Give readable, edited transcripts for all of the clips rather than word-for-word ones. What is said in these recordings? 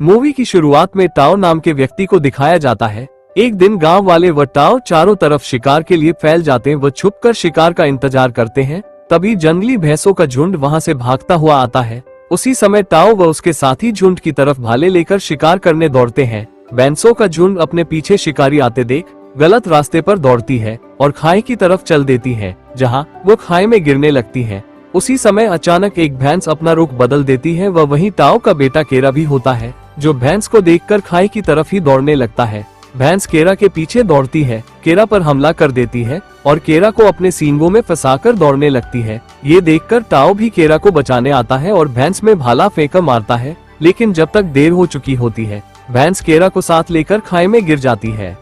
Movie की शुरुआत में टाओ नाम के व्यक्ति को दिखाया जाता है। एक दिन गांव वाले व टाओ चारों तरफ शिकार के लिए फैल जाते हैं। वह छुपकर शिकार का इंतजार करते हैं। तभी जंगली भैंसों का झुंड वहां से भागता हुआ आता है। उसी समय टाओ व उसके साथी झुंड की तरफ भाले लेकर शिकार करने दौड़ते हैं। भैंसों का झुंड अपने पीछे शिकारी आते देख गलत रास्ते पर दौड़ती है और खाई की तरफ चल देती है, जहां वो खाई में गिरने लगती है। उसी समय अचानक एक भैंस अपना रुख बदल देती है। वह वही टाओ का बेटा केरा भी होता है, जो भैंस को देखकर खाई की तरफ ही दौड़ने लगता है। भैंस केरा के पीछे दौड़ती है, केरा पर हमला कर देती है और केरा को अपने सींगों में फंसाकर दौड़ने लगती है। ये देखकर टाओ भी केरा को बचाने आता है और भैंस में भाला फेंक मारता है, लेकिन जब तक देर हो चुकी होती है, भैंस केरा को साथ लेकर खाई में गिर जाती है।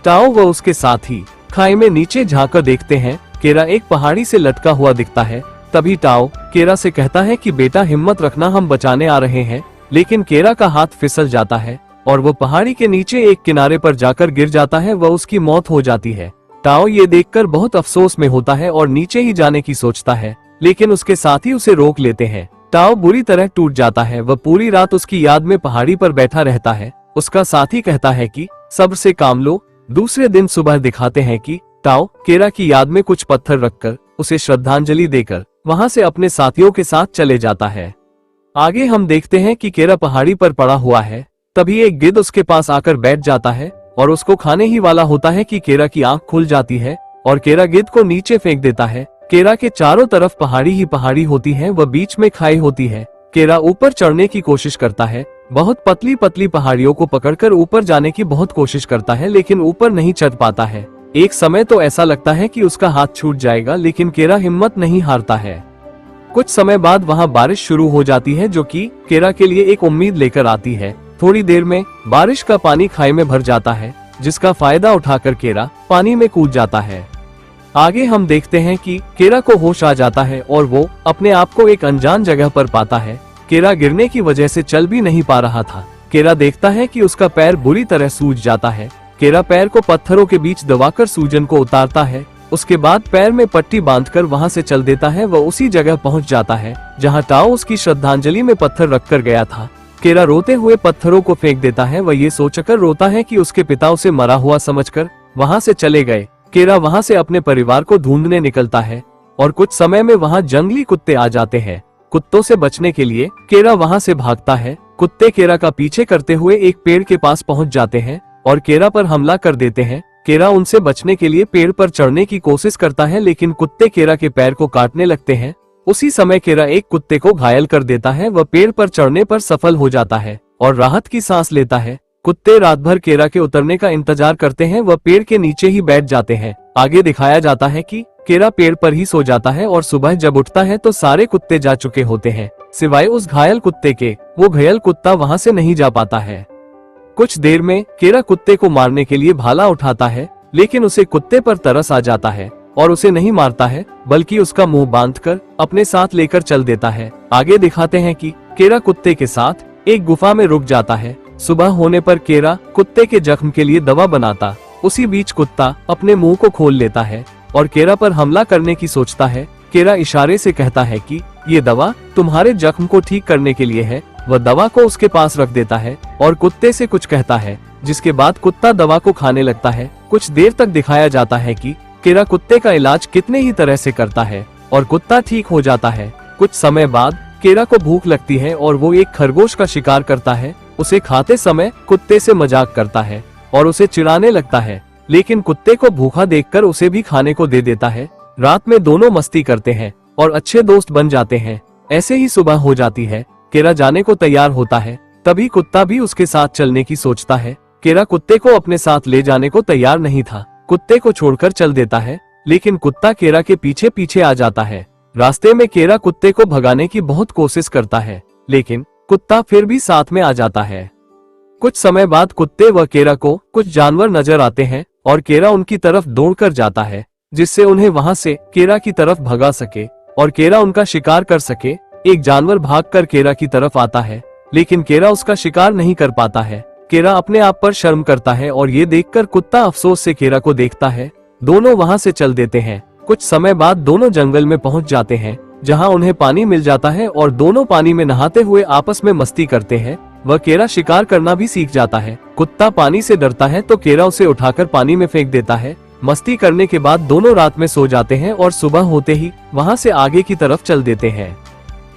टाओ व उसके साथी खाई में नीचे झांककर देखते हैं। केरा एक पहाड़ी से लटका हुआ दिखता है। तभी टाओ केरा से कहता है कि बेटा हिम्मत रखना, हम बचाने आ रहे हैं। लेकिन केरा का हाथ फिसल जाता है और वो पहाड़ी के नीचे एक किनारे पर जाकर गिर जाता है। वह उसकी मौत हो जाती है। टाओ ये देखकर बहुत अफसोस में होता है और नीचे ही जाने की सोचता है, लेकिन उसके साथी उसे रोक लेते हैं। टाओ बुरी तरह टूट जाता है। वह पूरी रात उसकी याद में पहाड़ी पर बैठा रहता है। उसका साथी कहता है कि सब्र से काम लो। दूसरे दिन सुबह दिखाते हैं कि टाओ केरा की याद में कुछ पत्थर रखकर उसे श्रद्धांजलि देकर वहां से अपने साथियों के साथ चले जाता है। आगे हम देखते हैं कि केरा पहाड़ी पर पड़ा हुआ है। तभी एक गिद्ध उसके पास आकर बैठ जाता है और उसको खाने ही वाला होता है कि केरा की आंख खुल जाती है और केरा गिद्ध को नीचे फेंक देता है। केरा के चारों तरफ पहाड़ी ही पहाड़ी होती है, वह बीच में खाई होती है। केरा ऊपर चढ़ने की कोशिश करता है। बहुत पतली पतली पहाड़ियों को पकड़कर ऊपर जाने की बहुत कोशिश करता है, लेकिन ऊपर नहीं चढ़ पाता है। एक समय तो ऐसा लगता है कि उसका हाथ छूट जाएगा, लेकिन केरा हिम्मत नहीं हारता है। कुछ समय बाद वहां बारिश शुरू हो जाती है, जो कि केरा के लिए एक उम्मीद लेकर आती है। थोड़ी देर में बारिश का पानी खाई में भर जाता है, जिसका फायदा उठाकर केरा पानी में कूद जाता है। आगे हम देखते हैं कि केरा को होश आ जाता है और वो अपने आप को एक अनजान जगह पर पाता है। केरा गिरने की वजह से चल भी नहीं पा रहा था। केरा देखता है कि उसका पैर बुरी तरह सूज जाता है। केरा पैर को पत्थरों के बीच दबाकर सूजन को उतारता है। उसके बाद पैर में पट्टी बांधकर वहां से चल देता है। वह उसी जगह पहुंच जाता है जहां टाओ उसकी श्रद्धांजलि में पत्थर रखकर गया था। केरा रोते हुए पत्थरों को फेंक देता है। वह ये सोचकर रोता है कि उसके पिता उसे मरा हुआ समझकर वहां से चले गए। केरा वहां से अपने परिवार को ढूंढने निकलता है और कुछ समय में वहां जंगली कुत्ते आ जाते हैं। कुत्तों से बचने के लिए केरा वहां से भागता है। कुत्ते केरा का पीछे करते हुए एक पेड़ के पास पहुंच जाते हैं और केरा पर हमला कर देते हैं। केरा उनसे बचने के लिए पेड़ पर चढ़ने की कोशिश करता है, लेकिन कुत्ते केरा के पैर को काटने लगते हैं। उसी समय केरा एक कुत्ते को घायल कर देता है। वह पेड़ पर चढ़ने पर सफल हो जाता है और राहत की सांस लेता है। कुत्ते रात भर केरा के उतरने का इंतजार करते हैं। वह पेड़ के नीचे ही बैठ जाते हैं। आगे दिखाया जाता है कि केरा पेड़ पर ही सो जाता है और सुबह जब उठता है तो सारे कुत्ते जा चुके होते हैं, सिवाय उस घायल कुत्ते के। वो घायल कुत्ता वहां से नहीं जा पाता है। कुछ देर में केरा कुत्ते को मारने के लिए भाला उठाता है, लेकिन उसे कुत्ते पर तरस आ जाता है और उसे नहीं मारता है, बल्कि उसका मुंह बांधकर अपने साथ लेकर चल देता है। आगे दिखाते हैं कि केरा कुत्ते के साथ एक गुफा में रुक जाता है। सुबह होने पर केरा कुत्ते के जख्म के लिए दवा बनाता। उसी बीच कुत्ता अपने मुंह को खोल लेता है और केरा पर हमला करने की सोचता है। केरा इशारे से कहता है कि ये दवा तुम्हारे जख्म को ठीक करने के लिए है। वह दवा को उसके पास रख देता है और कुत्ते से कुछ कहता है, जिसके बाद कुत्ता दवा को खाने लगता है। कुछ देर तक दिखाया जाता है कि केरा कुत्ते का इलाज कितने ही तरह से करता है और कुत्ता ठीक हो जाता है। कुछ समय बाद केरा को भूख लगती है और वो एक खरगोश का शिकार करता है। उसे खाते समय कुत्ते से मजाक करता है और उसे चिढ़ाने लगता है, लेकिन कुत्ते को भूखा देखकर उसे भी खाने को दे देता है। रात में दोनों मस्ती करते हैं और अच्छे दोस्त बन जाते हैं। ऐसे ही सुबह हो जाती है। केरा जाने को तैयार होता है। तभी कुत्ता भी उसके साथ चलने की सोचता है। केरा कुत्ते को अपने साथ ले जाने को तैयार नहीं था, कुत्ते को छोड़कर चल देता है, लेकिन कुत्ता केरा के पीछे पीछे आ जाता है। रास्ते में केरा कुत्ते को भगाने की बहुत कोशिश करता है, लेकिन कुत्ता फिर भी साथ में आ जाता है। कुछ समय बाद कुत्ते व केरा को कुछ जानवर नजर आते हैं और केरा उनकी तरफ दौड़कर जाता है, जिससे उन्हें वहां से केरा की तरफ भगा सके और केरा उनका शिकार कर सके। एक जानवर भागकर केरा की तरफ आता है, लेकिन केरा उसका शिकार नहीं कर पाता है। केरा अपने आप पर शर्म करता है और ये देखकर कुत्ता अफसोस से केरा को देखता है। दोनों वहां से चल देते हैं। कुछ समय बाद दोनों जंगल में पहुंच जाते हैं, जहां उन्हें पानी मिल जाता है और दोनों पानी में नहाते हुए आपस में मस्ती करते हैं। वह केरा शिकार करना भी सीख जाता है। कुत्ता पानी से डरता है तो केरा उसे उठाकर पानी में फेंक देता है। मस्ती करने के बाद दोनों रात में सो जाते हैं और सुबह होते ही वहां से आगे की तरफ चल देते हैं।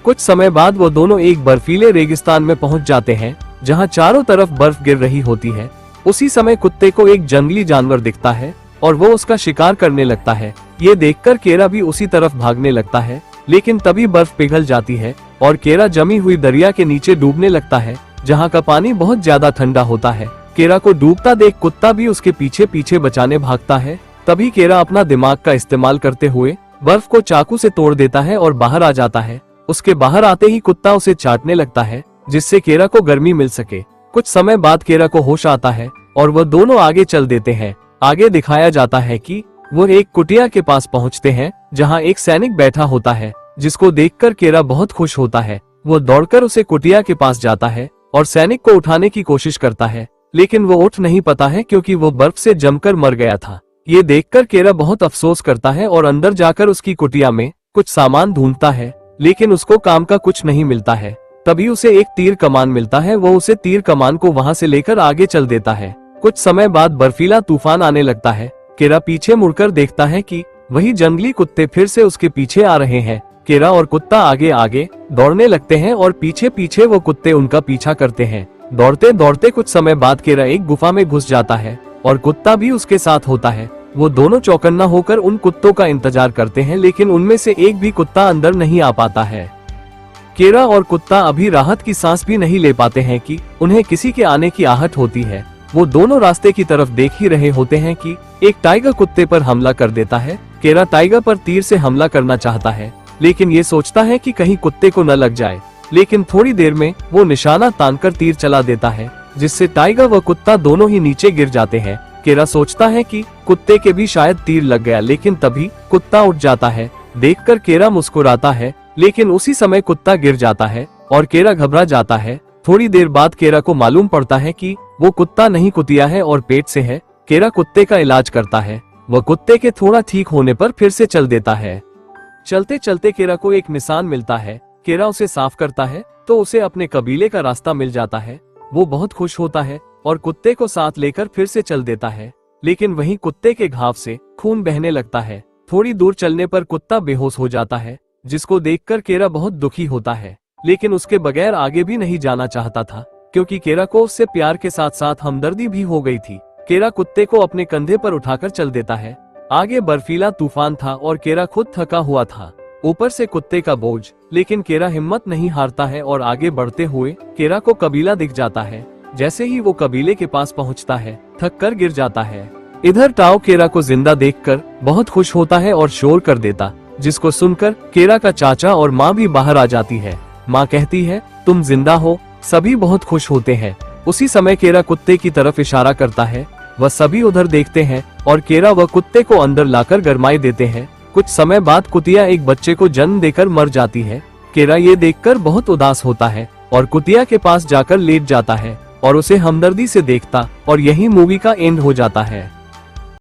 कुछ समय बाद वो दोनों एक बर्फीले रेगिस्तान में पहुंच जाते हैं जहां चारों तरफ बर्फ गिर रही होती है। उसी समय कुत्ते को एक जंगली जानवर दिखता है और वो उसका शिकार करने लगता है। ये देखकर केरा भी उसी तरफ भागने लगता है, लेकिन तभी बर्फ पिघल जाती है और केरा जमी हुई दरिया के नीचे डूबने लगता है जहाँ का पानी बहुत ज्यादा ठंडा होता है। केरा को डूबता देख कुत्ता भी उसके पीछे पीछे बचाने भागता है। तभी केरा अपना दिमाग का इस्तेमाल करते हुए बर्फ को चाकू से तोड़ देता है और बाहर आ जाता है। उसके बाहर आते ही कुत्ता उसे चाटने लगता है जिससे केरा को गर्मी मिल सके। कुछ समय बाद केरा को होश आता है और वह दोनों आगे चल देते हैं। आगे दिखाया जाता है कि वो एक कुटिया के पास पहुंचते हैं जहां एक सैनिक बैठा होता है, जिसको देखकर केरा बहुत खुश होता है। वो दौड़कर उसे कुटिया के पास जाता है और सैनिक को उठाने की कोशिश करता है, लेकिन वो उठ नहीं पाता है क्योंकि वो बर्फ से जमकर मर गया था। ये देखकर केरा बहुत अफसोस करता है और अंदर जाकर उसकी कुटिया में कुछ सामान ढूंढता है, लेकिन उसको काम का कुछ नहीं मिलता है। तभी उसे एक तीर कमान मिलता है। वो उसे तीर कमान को वहां से लेकर आगे चल देता है। कुछ समय बाद बर्फीला तूफान आने लगता है। केरा पीछे मुड़कर देखता है कि वही जंगली कुत्ते फिर से उसके पीछे आ रहे हैं। केरा और कुत्ता आगे आगे दौड़ने लगते हैं और पीछे पीछे वो कुत्ते उनका पीछा करते हैं। दौड़ते दौड़ते कुछ समय बाद केरा एक गुफा में घुस जाता है और कुत्ता भी उसके साथ होता है। वो दोनों चौकन्ना होकर उन कुत्तों का इंतजार करते हैं, लेकिन उनमें से एक भी कुत्ता अंदर नहीं आ पाता है। केरा और कुत्ता अभी राहत की सांस भी नहीं ले पाते हैं कि उन्हें किसी के आने की आहट होती है। वो दोनों रास्ते की तरफ देख ही रहे होते हैं कि एक टाइगर कुत्ते पर हमला कर देता है। केरा टाइगर पर तीर से हमला करना चाहता है, लेकिन ये सोचता है कि कहीं कुत्ते को न लग जाए। लेकिन थोड़ी देर में वो निशाना तानकर तीर चला देता है, जिससे टाइगर व कुत्ता दोनों ही नीचे गिर जाते हैं। केरा सोचता है कि कुत्ते के भी शायद तीर लग गया, लेकिन तभी कुत्ता उठ जाता है। देखकर केरा मुस्कुराता है, लेकिन उसी समय कुत्ता गिर जाता है और केरा घबरा जाता है। थोड़ी देर बाद केरा को मालूम पड़ता है कि वो कुत्ता नहीं कुतिया है और पेट से है। केरा कुत्ते का इलाज करता है। वह कुत्ते के थोड़ा ठीक होने पर फिर से चल देता है। चलते चलते केरा को एक निशान मिलता है। केरा उसे साफ करता है तो उसे अपने कबीले का रास्ता मिल जाता है। वो बहुत खुश होता है और कुत्ते को साथ लेकर फिर से चल देता है, लेकिन वहीं कुत्ते के घाव से खून बहने लगता है। थोड़ी दूर चलने पर कुत्ता बेहोश हो जाता है, जिसको देखकर केरा बहुत दुखी होता है, लेकिन उसके बगैर आगे भी नहीं जाना चाहता था, क्योंकि केरा को उससे प्यार के साथ साथ हमदर्दी भी हो गई थी। केरा कुत्ते को अपने कंधे पर उठाकर चल देता है। आगे बर्फीला तूफान था और केरा खुद थका हुआ था, ऊपर से कुत्ते का बोझ। लेकिन केरा हिम्मत नहीं हारता है और आगे बढ़ते हुए केरा को कबीला दिख जाता है। जैसे ही वो कबीले के पास पहुंचता है, थक कर गिर जाता है। इधर टाओ केरा को जिंदा देखकर बहुत खुश होता है और शोर कर देता, जिसको सुनकर केरा का चाचा और माँ भी बाहर आ जाती है। माँ कहती है, तुम जिंदा हो। सभी बहुत खुश होते हैं। उसी समय केरा कुत्ते की तरफ इशारा करता है। वह सभी उधर देखते हैं और केरा व कुत्ते को अंदर लाकर गरमाई देते हैं। कुछ समय बाद कुतिया एक बच्चे को जन्म देकर मर जाती है। केरा ये देखकर बहुत उदास होता है और कुतिया के पास जाकर लेट जाता है और उसे हमदर्दी से देखता, और यही मूवी का एंड हो जाता है।